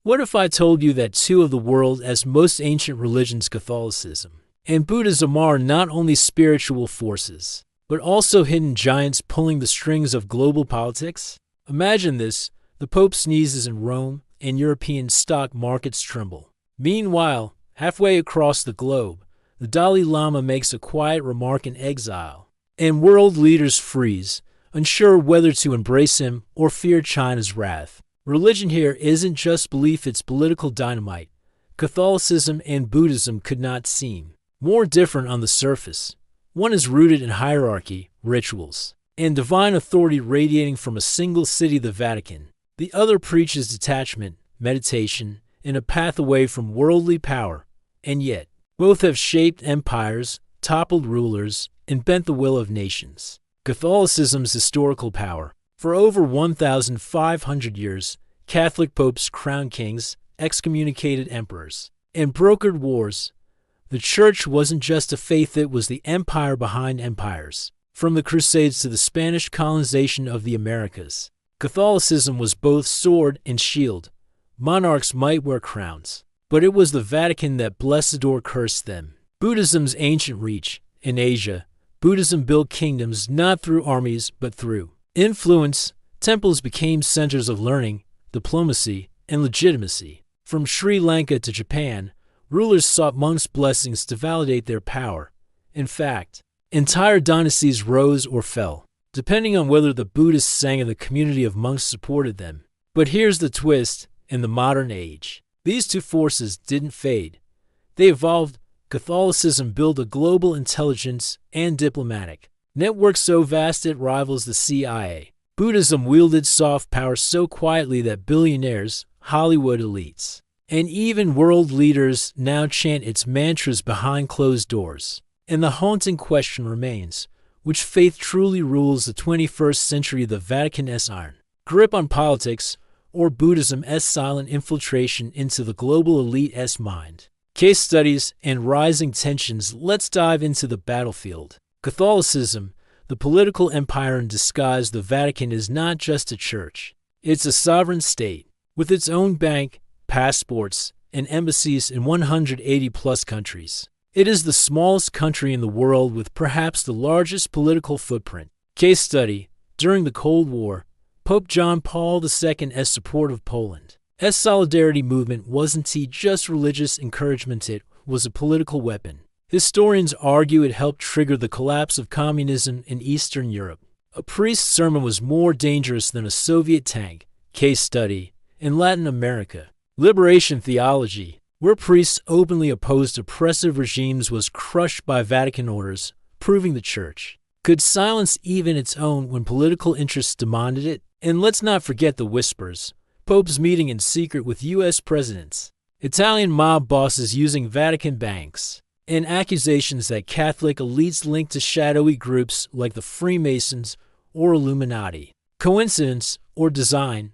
What if I told you that two of the world's most ancient religions, Catholicism and Buddhism, are not only spiritual forces, but also hidden giants pulling the strings of global politics? Imagine this: the Pope sneezes in Rome, and European stock markets tremble. Meanwhile, halfway across the globe, the Dalai Lama makes a quiet remark in exile, and world leaders freeze, unsure whether to embrace him or fear China's wrath. Religion here isn't just belief, it's political dynamite. Catholicism and Buddhism could not seem more different on the surface. One is rooted in hierarchy, rituals, and divine authority radiating from a single city, the Vatican. The other preaches detachment, meditation, and a path away from worldly power. And yet, both have shaped empires, toppled rulers, and bent the will of nations. Catholicism's historical power. For over 1,500 years, Catholic popes crowned kings, excommunicated emperors, and brokered wars. The Church wasn't just a faith, it was the empire behind empires. From the Crusades to the Spanish colonization of the Americas, Catholicism was both sword and shield. Monarchs might wear crowns, but it was the Vatican that blessed or cursed them. Buddhism's ancient reach. In Asia, Buddhism built kingdoms not through armies but through influence. Temples became centers of learning, diplomacy, and legitimacy. From Sri Lanka to Japan, rulers sought monks' blessings to validate their power. In fact, entire dynasties rose or fell, depending on whether the Buddhists sang and the community of monks supported them. But here's the twist: in the modern age, these two forces didn't fade. They evolved. Catholicism built a global intelligence and diplomatic network so vast it rivals the CIA. Buddhism wielded soft power so quietly that billionaires, Hollywood elites, and even world leaders now chant its mantras behind closed doors. And the haunting question remains: which faith truly rules the 21st century, the Vatican's iron grip on politics, or Buddhism's silent infiltration into the global elite's mind? Case studies and rising tensions. Let's dive into the battlefield. Catholicism, the political empire in disguise. The Vatican is not just a church. It's a sovereign state, with its own bank, passports, and embassies in 180-plus countries. It is the smallest country in the world with perhaps the largest political footprint. Case study: during the Cold War, Pope John Paul II's support of Poland's solidarity movement wasn't just religious encouragement, it was a political weapon. Historians argue it helped trigger the collapse of communism in Eastern Europe. A priest's sermon was more dangerous than a Soviet tank. Case study: in Latin America, liberation theology, where priests openly opposed oppressive regimes, was crushed by Vatican orders, proving the Church could silence even its own when political interests demanded it. And let's not forget the whispers: popes meeting in secret with U.S. presidents, Italian mob bosses using Vatican banks, and accusations that Catholic elites linked to shadowy groups like the Freemasons or Illuminati. Coincidence or design?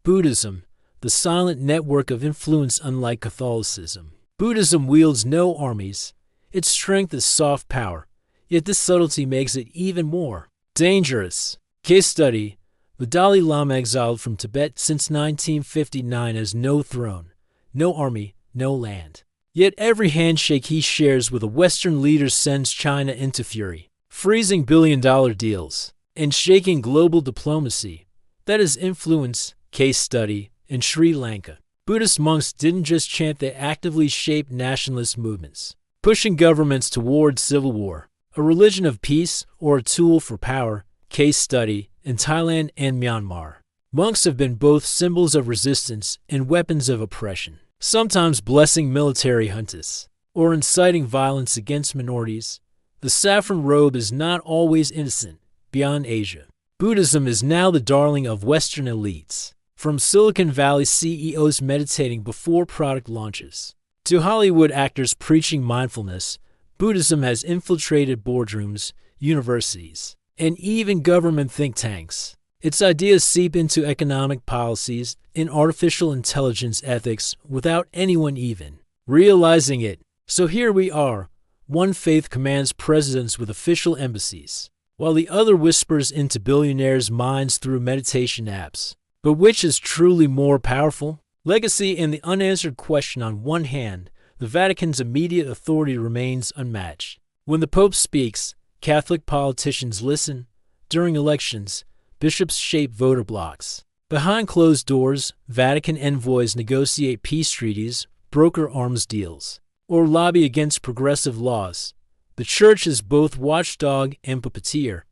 Buddhism, the silent network of influence. Unlike Catholicism, Buddhism wields no armies. Its strength is soft power, yet this subtlety makes it even more dangerous. Case study: the Dalai Lama, exiled from Tibet since 1959, has no throne, no army, no land. Yet every handshake he shares with a Western leader sends China into fury, freezing billion-dollar deals and shaking global diplomacy. That is influence. Case study: in Sri Lanka, Buddhist monks didn't just chant, they actively shaped nationalist movements, pushing governments toward civil war. A religion of peace or a tool for power? Case study: in Thailand and Myanmar, monks have been both symbols of resistance and weapons of oppression, sometimes blessing military juntas or inciting violence against minorities. The saffron robe is not always innocent. Beyond Asia, Buddhism is now the darling of Western elites. From Silicon Valley CEOs meditating before product launches to Hollywood actors preaching mindfulness, Buddhism has infiltrated boardrooms, universities, and even government think tanks. Its ideas seep into economic policies and artificial intelligence ethics without anyone even realizing it. So here we are. One faith commands presidents with official embassies, while the other whispers into billionaires' minds through meditation apps. But which is truly more powerful? Legacy and the unanswered question on one hand, the Vatican's immediate authority remains unmatched. When the Pope speaks, Catholic politicians listen. During elections, bishops shape voter blocs. Behind closed doors, Vatican envoys negotiate peace treaties, broker arms deals, or lobby against progressive laws. The Church is both watchdog and puppeteer.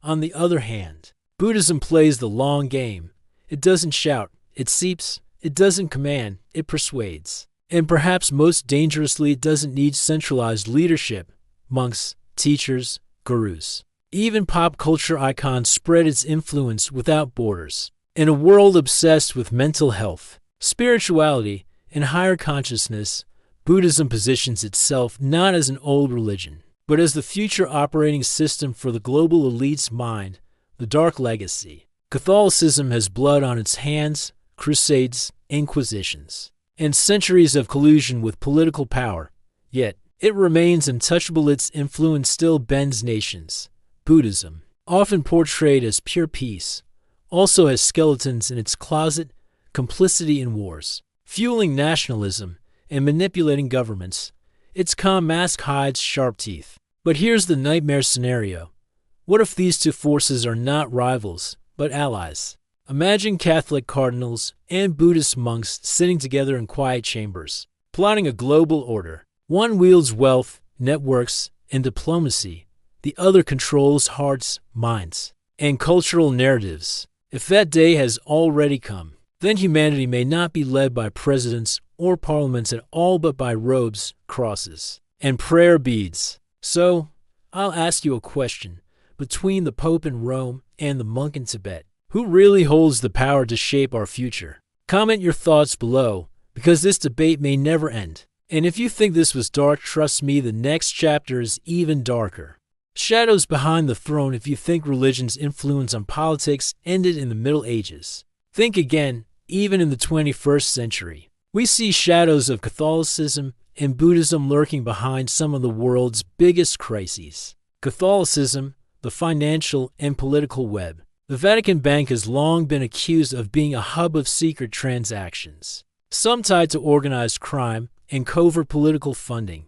On the other hand, Buddhism plays the long game. It doesn't shout, it seeps. It doesn't command, it persuades. And perhaps most dangerously, it doesn't need centralized leadership, monks, teachers, gurus. Even pop culture icons spread its influence without borders. In a world obsessed with mental health, spirituality, and higher consciousness, Buddhism positions itself not as an old religion, but as the future operating system for the global elite's mind, the dark legacy. Catholicism has blood on its hands, crusades, inquisitions, and centuries of collusion with political power. Yet, it remains untouchable. Its influence still bends nations. Buddhism, often portrayed as pure peace, also has skeletons in its closet, complicity in wars, fueling nationalism, and manipulating governments. Its calm mask hides sharp teeth. But here's the nightmare scenario. What if these two forces are not rivals, but allies? Imagine Catholic cardinals and Buddhist monks sitting together in quiet chambers, plotting a global order. One wields wealth, networks, and diplomacy. The other controls hearts, minds, and cultural narratives. If that day has already come, then humanity may not be led by presidents or parliaments at all, but by robes, crosses, and prayer beads. So, I'll ask you a question. Between the Pope in Rome and the monk in Tibet, who really holds the power to shape our future? Comment your thoughts below, because this debate may never end. And if you think this was dark, trust me, the next chapter is even darker. Shadows behind the throne. If you think religion's influence on politics ended in the Middle Ages, think again. Even in the 21st century, we see shadows of Catholicism and Buddhism lurking behind some of the world's biggest crises. Catholicism, the financial and political web. The Vatican Bank has long been accused of being a hub of secret transactions, some tied to organized crime and covert political funding.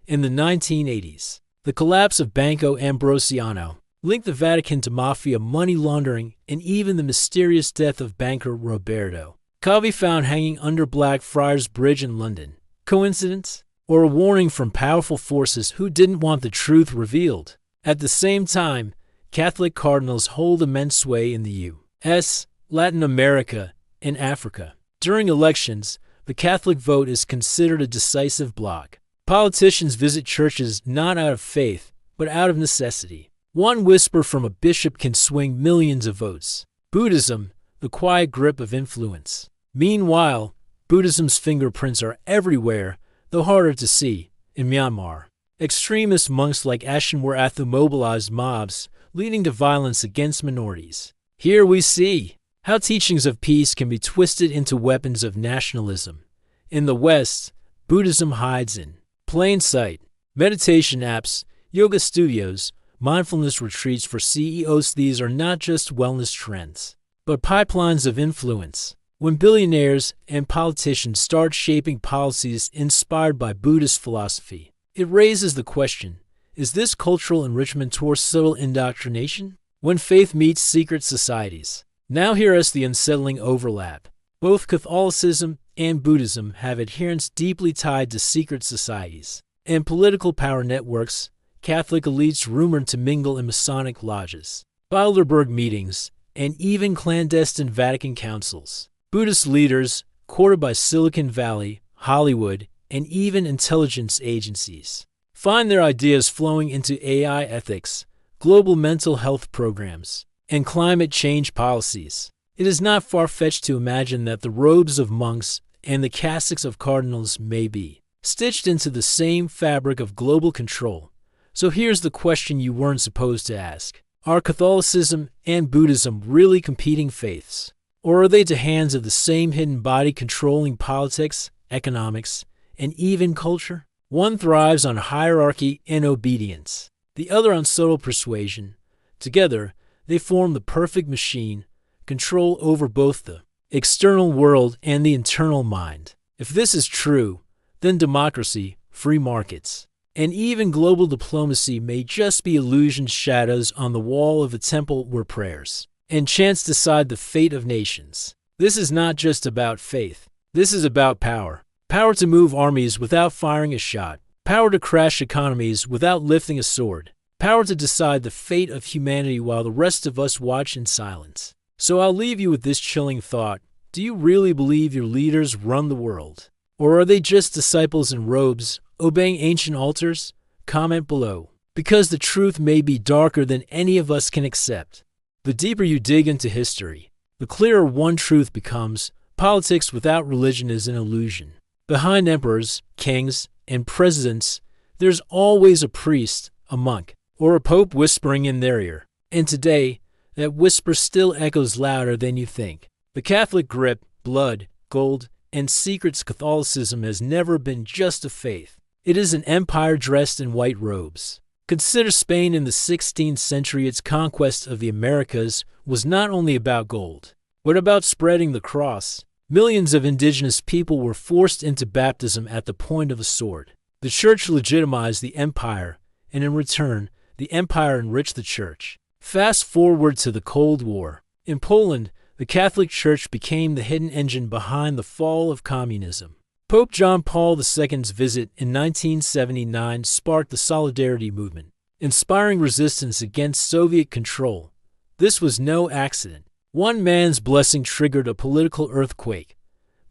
In the 1980s, the collapse of Banco Ambrosiano linked the Vatican to mafia, money laundering, and even the mysterious death of banker Roberto Calvi, found hanging under Blackfriars Bridge in London. Coincidence? Or a warning from powerful forces who didn't want the truth revealed? At the same time, Catholic cardinals hold immense sway in the U.S., Latin America, and Africa. During elections, the Catholic vote is considered a decisive bloc. Politicians visit churches not out of faith, but out of necessity. One whisper from a bishop can swing millions of votes. Buddhism, the quiet grip of influence. Meanwhile, Buddhism's fingerprints are everywhere, though harder to see. In Myanmar, extremist monks like Ashenwarathu mobilized mobs, leading to violence against minorities. Here we see how teachings of peace can be twisted into weapons of nationalism. In the West, Buddhism hides in plain sight. Meditation apps, yoga studios, mindfulness retreats for CEOs. These are not just wellness trends, but pipelines of influence. When billionaires and politicians start shaping policies inspired by Buddhist philosophy, it raises the question, is this cultural enrichment toward subtle indoctrination? When faith meets secret societies. Now here is the unsettling overlap. Both Catholicism and Buddhism have adherents deeply tied to secret societies and political power networks. Catholic elites rumored to mingle in Masonic lodges, Bilderberg meetings, and even clandestine Vatican councils. Buddhist leaders, courted by Silicon Valley, Hollywood, and even intelligence agencies, find their ideas flowing into AI ethics, global mental health programs, and climate change policies. It is not far-fetched to imagine that the robes of monks and the cassocks of cardinals may be stitched into the same fabric of global control. So here's the question you weren't supposed to ask. Are Catholicism and Buddhism really competing faiths? Or are they the hands of the same hidden body controlling politics, economics, and even culture? One thrives on hierarchy and obedience, the other on subtle persuasion. Together, they form the perfect machine, control over both the external world, and the internal mind. If this is true, then democracy, free markets, and even global diplomacy may just be illusion shadows on the wall of a temple where prayers and chants decide the fate of nations. This is not just about faith. This is about power. Power to move armies without firing a shot. Power to crash economies without lifting a sword. Power to decide the fate of humanity while the rest of us watch in silence. So I'll leave you with this chilling thought. Do you really believe your leaders run the world? Or are they just disciples in robes, obeying ancient altars? Comment below, because the truth may be darker than any of us can accept. The deeper you dig into history, the clearer one truth becomes: politics without religion is an illusion. Behind emperors, kings, and presidents, there's always a priest, a monk, or a pope whispering in their ear. And today, that whisper still echoes louder than you think. The Catholic grip, blood, gold, and secrets. Catholicism has never been just a faith. It is an empire dressed in white robes. Consider Spain in the 16th century. Its conquest of the Americas was not only about gold, but about spreading the cross. Millions of indigenous people were forced into baptism at the point of a sword. The church legitimized the empire, and in return, the empire enriched the church. Fast forward to the Cold War. In Poland, the Catholic Church became the hidden engine behind the fall of communism. Pope John Paul II's visit in 1979 sparked the Solidarity movement, inspiring resistance against Soviet control. This was no accident. One man's blessing triggered a political earthquake,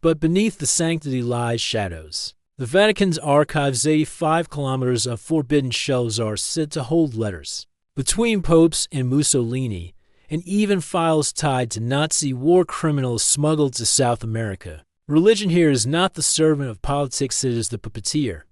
but beneath the sanctity lies shadows. The Vatican's archives, 85 kilometers of forbidden shelves, are said to hold letters between popes and Mussolini, and even files tied to Nazi war criminals smuggled to South America. Religion here is not the servant of politics, it is the puppeteer.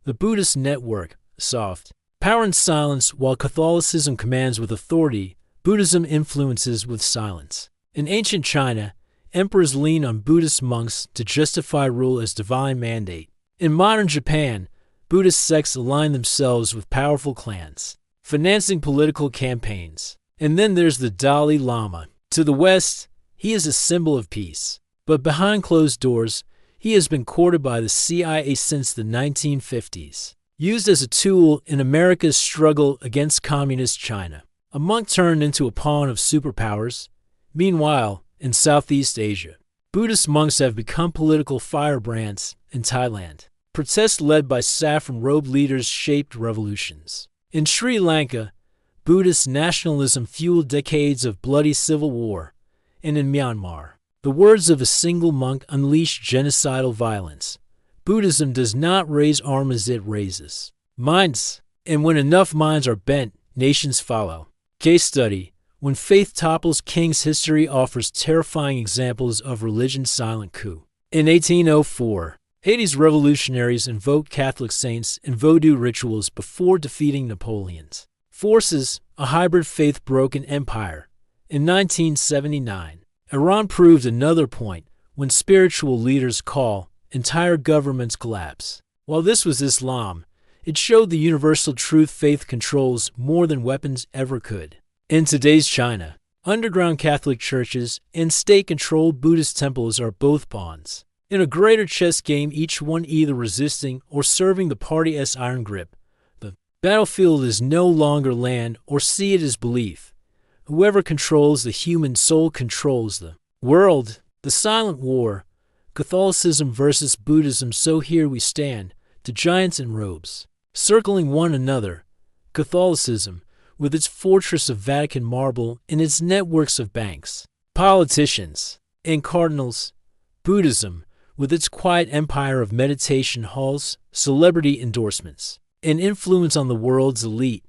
The Buddhist network, soft power and silence, while Catholicism commands with authority, Buddhism influences with silence. In ancient China, emperors lean on Buddhist monks to justify rule as divine mandate. In modern Japan, Buddhist sects align themselves with powerful clans, financing political campaigns. And then there's the Dalai Lama. To the West, he is a symbol of peace. But behind closed doors, he has been courted by the CIA since the 1950s, used as a tool in America's struggle against communist China. A monk turned into a pawn of superpowers. Meanwhile, in Southeast Asia, Buddhist monks have become political firebrands. In Thailand, protests led by saffron-robed leaders shaped revolutions. In Sri Lanka, Buddhist nationalism fueled decades of bloody civil war. And in Myanmar, the words of a single monk unleashed genocidal violence. Buddhism does not raise armies, it raises minds. And when enough minds are bent, nations follow. Case study: when faith topples kings, history offers terrifying examples of religion's silent coup. In 1804, Haiti's revolutionaries invoked Catholic saints and voodoo rituals before defeating Napoleon's forces. A hybrid faith broke an empire. In 1979, Iran proved another point: when spiritual leaders call, entire governments collapse. While this was Islam, it showed the universal truth: faith controls more than weapons ever could. In today's China, underground Catholic churches and state-controlled Buddhist temples are both pawns in a greater chess game, each one either resisting or serving the party's iron grip. The battlefield is no longer land or sea, it is belief. Whoever controls the human soul controls the world. The silent war, Catholicism versus Buddhism. So here we stand, the giants in robes, circling one another. Catholicism, with its fortress of Vatican marble and its networks of banks, politicians, and cardinals. Buddhism, with its quiet empire of meditation halls, celebrity endorsements, and influence on the world's elite.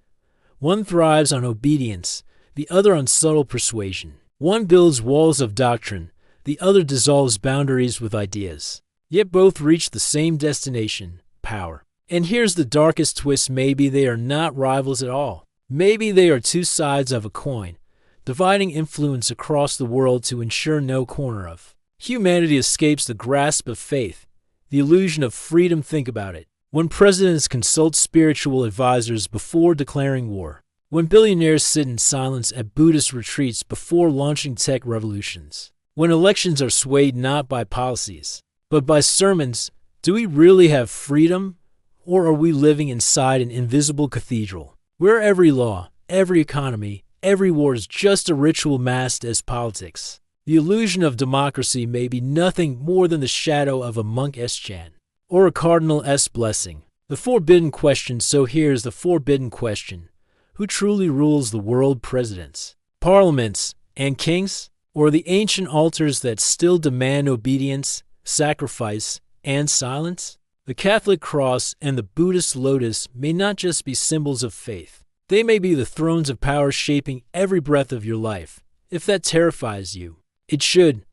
One thrives on obedience, the other on subtle persuasion. One builds walls of doctrine, the other dissolves boundaries with ideas. Yet both reach the same destination: power. And here's the darkest twist: maybe they are not rivals at all. Maybe they are two sides of a coin, dividing influence across the world to ensure no corner of humanity escapes the grasp of faith, the illusion of freedom. Think about it. When presidents consult spiritual advisors before declaring war, when billionaires sit in silence at Buddhist retreats before launching tech revolutions, When elections are swayed not by policies, but by sermons, do we really have freedom, or are we living inside an invisible cathedral, where every law, every economy, every war is just a ritual masked as politics? The illusion of democracy may be nothing more than the shadow of a monk's chant, or a cardinal's blessing. The forbidden question, so here is the forbidden question. Who truly rules the world? Presidents, parliaments, and kings? Or the ancient altars that still demand obedience, sacrifice, and silence? The Catholic cross and the Buddhist lotus may not just be symbols of faith. They may be the thrones of power shaping every breath of your life. If that terrifies you, it should.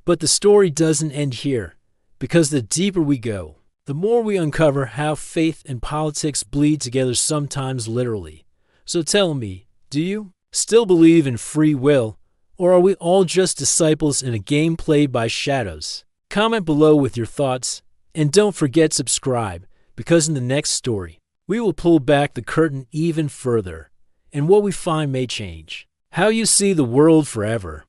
But the story doesn't end here, because the deeper we go, the more we uncover how faith and politics bleed together, sometimes literally. So tell me, do you still believe in free will, or are we all just disciples in a game played by shadows? Comment below with your thoughts, and don't forget subscribe, because in the next story, we will pull back the curtain even further, and what we find may change how you see the world forever.